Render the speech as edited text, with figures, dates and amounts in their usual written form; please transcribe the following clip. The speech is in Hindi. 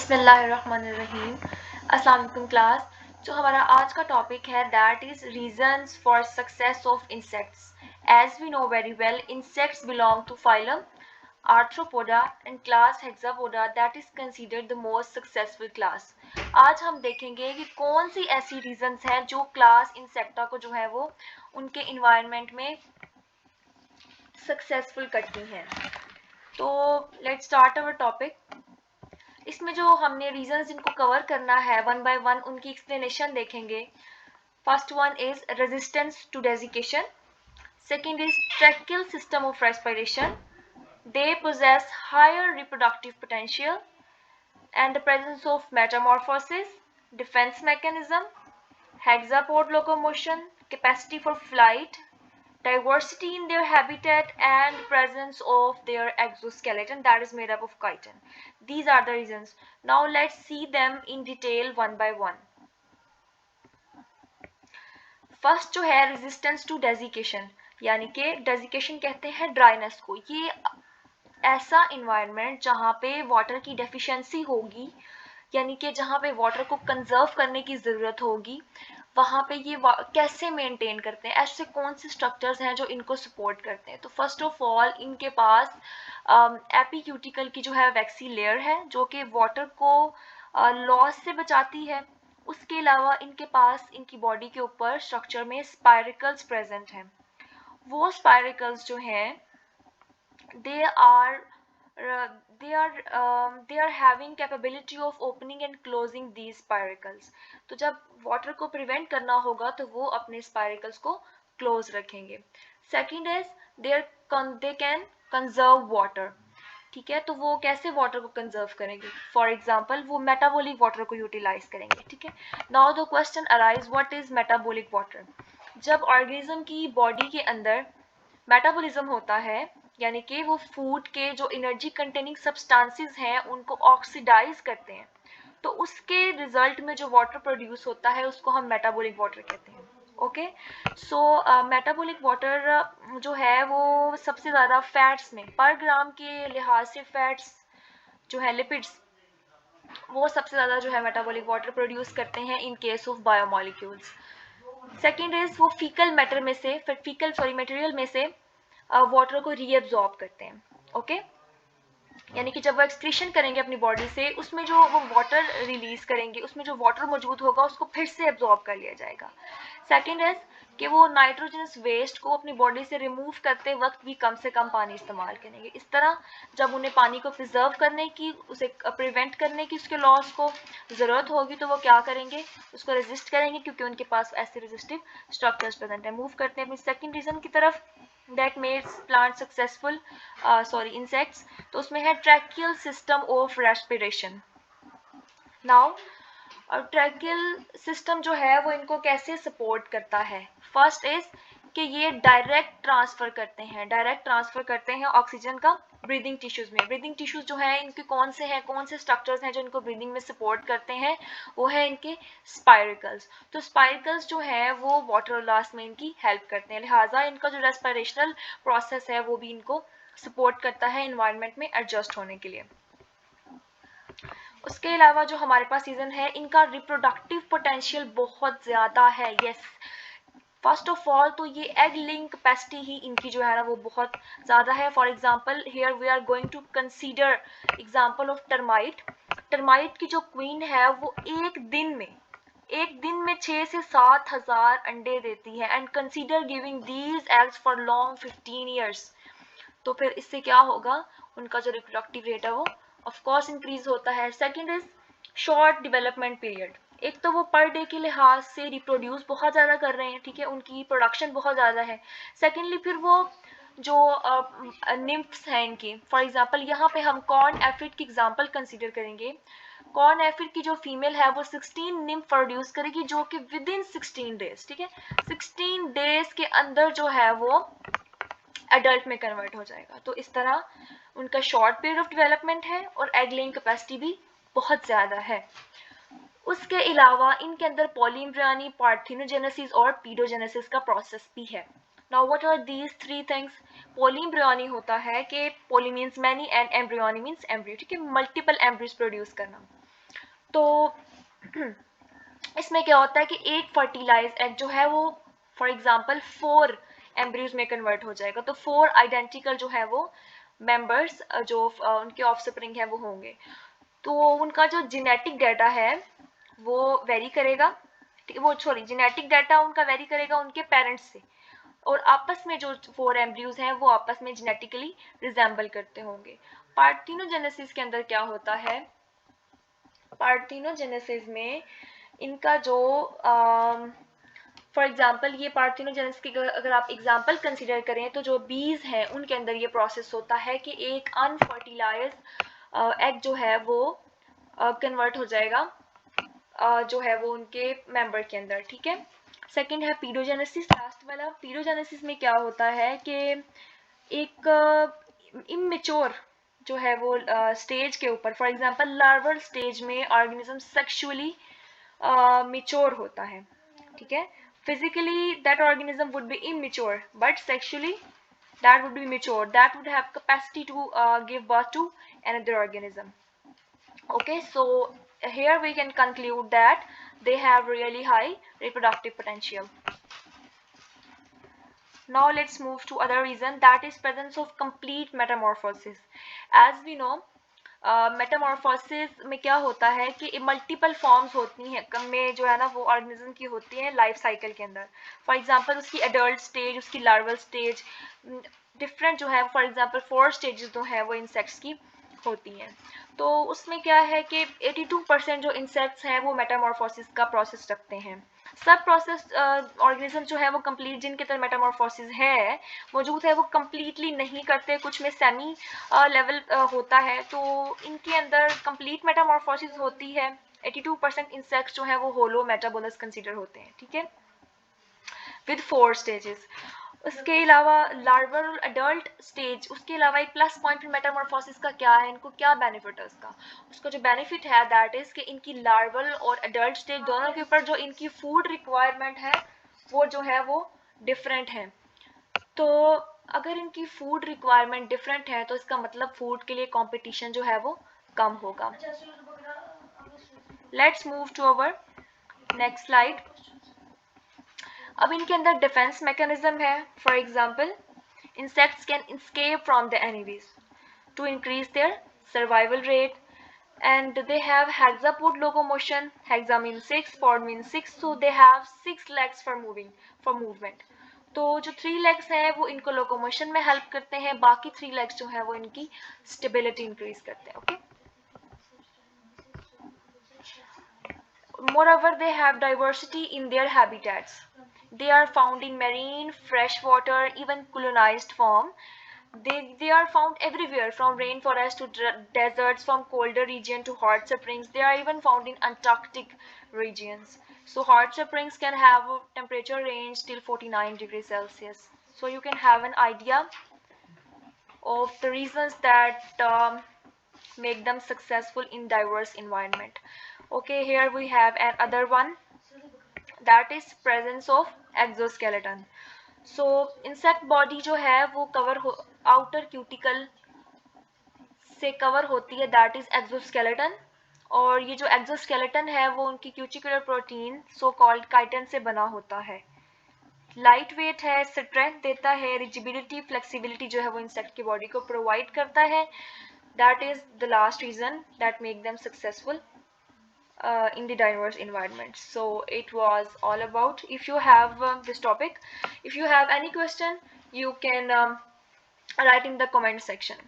बिस्मिल्लाहिर्रहमानिर्रहीम। अस्सलाम वालेकुम क्लास। जो हमारा आज का टॉपिक है that is reasons for success of insects. As we know very well, insects belong to phylum arthropoda and class hexapoda that is considered the most successful class. आज हम देखेंगे कि कौन सी ऐसी रीजंस हैं जो क्लास इंसेक्टा को जो है वो उनके इन्वायरमेंट में सक्सेसफुल करती हैं। तो लेट्स स्टार्ट अवर टॉपिक। इसमें जो हमने रीजंस इनको कवर करना है वन बाय वन उनकी एक्सप्लेनेशन देखेंगे। First one is resistance to desiccation, second is tracheal system of respiration, they possess higher reproductive potential and the presence of metamorphosis, defense mechanism, hexapod locomotion, capacity for flight, diversity in their habitat and presence of their exoskeleton that is made up of chitin. These are the reasons. Now let's see them in detail one by one. First जो है रेजिस्टेंस टू डेजिकेशन, यानी कि डेजिकेशन कहते हैं ड्राइनेस को। ये ऐसा इन्वायरमेंट जहाँ पे वाटर की डेफिशिएंसी होगी, यानी कि जहाँ पे वाटर को कंजर्व करने की ज़रूरत होगी, वहाँ पे ये कैसे मेंटेन करते हैं, ऐसे कौन से स्ट्रक्चर्स हैं जो इनको सपोर्ट करते हैं। तो फर्स्ट ऑफ ऑल इनके पास एपीक्यूटिकल की जो है वैक्सी लेयर है जो कि वाटर को लॉस से बचाती है। उसके अलावा इनके पास इनकी बॉडी के ऊपर स्ट्रक्चर में स्पाइरिकल्स प्रेजेंट हैं। वो स्पाइरिकल्स जो हैं they are they are having capability of opening and closing these spiracles. तो जब वाटर को प्रिवेंट करना होगा तो वो अपने स्पाइरिकल्स को क्लोज रखेंगे। Second is they can conserve water। ठीक है, तो वो कैसे वाटर को कंजर्व करेंगे? फॉर एग्जाम्पल वो मेटाबॉलिक वाटर को यूटिलाइज करेंगे। ठीक है, now the question arise what is metabolic water. जब ऑर्गेनिज्म की बॉडी के अंदर मेटाबॉलिज्म होता है, यानी कि वो फूड के जो एनर्जी कंटेनिंग सब्सटेंसेस हैं उनको ऑक्सीडाइज करते हैं, तो उसके रिजल्ट में जो वाटर प्रोड्यूस होता है उसको हम मेटाबॉलिक वाटर कहते हैं। ओके, सो मेटाबॉलिक वाटर जो है वो सबसे ज़्यादा फैट्स में पर ग्राम के लिहाज से फैट्स जो है लिपिड्स, वो सबसे ज़्यादा जो है मेटाबॉलिक वाटर प्रोड्यूस करते हैं in case of biomolecules. Second is वो फीकल मैटर में से फीकल मटेरियल में से वाटर को रीएब्जॉर्ब करते हैं। ओके, यानी कि जब वो एक्सक्रीशन करेंगे अपनी बॉडी से, उसमें जो वो वाटर रिलीज करेंगे उसमें जो वाटर मौजूद होगा उसको फिर से एब्जॉर्ब कर लिया जाएगा। सेकेंड इज कि वो नाइट्रोजनस वेस्ट को अपनी बॉडी से रिमूव करते वक्त भी कम से कम पानी इस्तेमाल करेंगे। इस तरह जब उन्हें पानी को प्रिजर्व करने की, उसे प्रिवेंट करने की, उसके लॉस को ज़रूरत होगी तो वो क्या करेंगे, उसको रेजिस्ट करेंगे क्योंकि उनके पास ऐसे रेजिस्टिव स्ट्रक्चर्स प्रेजेंट है। मूव करते हैं अपनी सेकेंड रीजन की तरफ that makes plant successful, insects। तो उसमें है tracheal system of respiration. Now tracheal system जो है वो इनको कैसे सपोर्ट करता है? फर्स्ट इज कि ये डायरेक्ट ट्रांसफर करते हैं ऑक्सीजन का ब्रीदिंग टिश्यूज में। ब्रीदिंग टिश्यूज जो है इनके कौन से स्ट्रक्चर्स हैं जो इनको ब्रीदिंग में सपोर्ट करते हैं? वो है इनके स्पाइरिकल्स। तो स्पाइरिकल्स जो है वो वाटर लॉस में इनकी हेल्प करते हैं, लिहाजा इनका जो रेस्पिरेशनल प्रोसेस है वो भी इनको सपोर्ट करता है इन्वायरमेंट में एडजस्ट होने के लिए। उसके अलावा जो हमारे पास सीजन है, इनका रिप्रोडक्टिव पोटेंशियल बहुत ज़्यादा है। यस, फर्स्ट ऑफ ऑल तो ये एग लिंक कैपेसिटी ही इनकी जो है ना वो बहुत ज़्यादा है। For example here we are going to consider example of termite. Termite की जो क्वीन है वो एक दिन में 6 से 7 हज़ार अंडे देती है and consider giving these eggs for long 15 years. तो फिर इससे क्या होगा, उनका जो रिप्रोडक्टिव रेट है वो ऑफ कोर्स इंक्रीज होता है। Second is short development period. एक तो वो पर डे के लिहाज से रिप्रोड्यूस बहुत ज़्यादा कर रहे हैं, ठीक है, उनकी प्रोडक्शन बहुत ज़्यादा है। सेकेंडली फिर वो जो निम्फ्स हैं इनकी, फॉर एग्जांपल यहाँ पे हम कॉर्न एफिड की एग्जांपल कंसीडर करेंगे। कॉर्न एफिड की जो फीमेल है वो 16 निम्फ प्रोड्यूस करेगी जो कि विद इन 16 डेज, ठीक है, 16 डेज के अंदर जो है वो एडल्ट में कन्वर्ट हो जाएगा। तो इस तरह उनका शॉर्ट पीरियड ऑफ डेवलपमेंट है और एग लेइंग कैपेसिटी भी बहुत ज़्यादा है। उसके अलावा इनके अंदर पॉलीएम्ब्रियोनी, पार्थिनोजेनेसिस और पीडोजेनेसिस का प्रोसेस भी है। Now what are these three things? Polyembryony होता है कि poly means many and embryony means embryo, ठीक है, मल्टीपल एम्ब्रियोज प्रोड्यूस करना। तो इसमें क्या होता है कि एक फर्टिलाइज एग जो है वो फॉर एग्जांपल 4 एम्ब्रियोज में कन्वर्ट हो जाएगा, तो 4 आइडेंटिकल जो है वो मेंबर्स जो उनके ऑफस्प्रिंग है वो होंगे। तो उनका जो जेनेटिक डाटा है वो वेरी करेगा, वो सॉरी जेनेटिक डाटा उनका वेरी करेगा उनके पेरेंट्स से, और आपस में जो 4 एम्ब्रियोज हैं वो आपस में जेनेटिकली रिजेंबल करते होंगे। पार्थिनोजेनेसिस के अंदर क्या होता है, पार्थिनोजेनेसिस में इनका जो फॉर एग्जाम्पल ये पार्थिनोजेनेसिस की अगर आप एग्जाम्पल कंसिडर करें तो जो बीज हैं उनके अंदर ये प्रोसेस होता है कि एक अनफर्टिलाइज एग जो है वो कन्वर्ट हो जाएगा जो है वो उनके मेंबर के अंदर, ठीक है। सेकंड है पीडोजेनेसिस, लास्ट वाला। पीडोजेनेसिस में क्या होता है कि एक इमेच्योर जो है वो स्टेज के ऊपर, फॉर एग्जांपल लार्वल स्टेज में ऑर्गेनिज्म सेक्सुअली मेच्योर होता है, ठीक है। Physically that organism would be immature but sexually that would be mature, that would have capacity to give birth to another organism. Okay, so here we can conclude that they have really high reproductive potential. Now let's move to other reason, that is presence of complete metamorphosis. As we know, Metamorphosis में क्या होता है कि मल्टीपल फॉर्म्स होती हैं कम में जो है ना वो ऑर्गेनिज्म की होती हैं लाइफ साइकिल के अंदर। फॉर एग्जांपल उसकी एडल्ट स्टेज, उसकी लार्वल स्टेज, डिफरेंट जो है फॉर एग्जांपल 4 स्टेजेस जो है वो इंसेक्ट्स की होती हैं। तो उसमें क्या है कि 82% जो इंसेक्ट्स हैं वो मेटामॉर्फोसिस का प्रोसेस रखते हैं। सब प्रोसेस ऑर्गेनिज्म जो है वो कंप्लीट जिनके अंदर मेटामॉर्फोसिस है मौजूद है वो कंप्लीटली नहीं करते, कुछ में सेमी लेवल होता है, तो इनके अंदर कंप्लीट मेटामॉर्फोसिस होती है। 82% इंसेक्ट्स जो है वो होलो मेटाबोलस कंसीडर होते हैं, ठीक है, विद 4 स्टेजेस। उसके अलावा लार्वल और एडल्ट स्टेज, उसके अलावा एक प्लस पॉइंट मेटामॉर्फोसिस का क्या है, इनको क्या बेनिफिट है उसका, उसका जो बेनिफिट है दैट इज कि इनकी लार्वल और एडल्ट स्टेज दोनों के ऊपर जो इनकी फूड रिक्वायरमेंट है वो जो है वो डिफरेंट है। तो अगर इनकी फूड रिक्वायरमेंट डिफरेंट है तो इसका मतलब फूड के लिए कंपटीशन जो है वो कम होगा। Let's move to our next slide. अब इनके अंदर डिफेंस मैकेनिज्म है। For example insects can escape from the enemies to increase their survival rate, and they have hexapod locomotion. Hexa means 6, pod means 6, so they have 6 legs for movement. तो जो 3 legs हैं वो इनको लोकोमोशन में हेल्प करते हैं, बाकी 3 legs जो है वो इनकी स्टेबिलिटी इंक्रीज करते हैं। Okay, moreover they have diversity in their habitats. They are found in marine, freshwater, even colonized form. They are found everywhere from rainforest to deserts, from colder region to hot springs. They are even found in Antarctic regions. So hot springs can have a temperature range till 49 degrees Celsius. So you can have an idea of the reasons that make them successful in diverse environment. Okay, here we have another one, that is presence of exoskeleton. So insect body जो है वो कवर हो आउटर क्यूटिकल से कवर होती है, दैट इज एक्सोस्केलेटन। और ये जो एक्सोस्केलेटन है वो उनकी cuticular protein so called chitin से बना होता है। लाइट वेट है, स्ट्रेंथ देता है, रिजिबिलिटी फ्लेक्सिबिलिटी जो है वो इंसेक्ट की बॉडी को प्रोवाइड करता है। That is the last reason that make them successful in the diverse environment. So it was all about. If you have this topic, if you have any question, you can write in the comment section.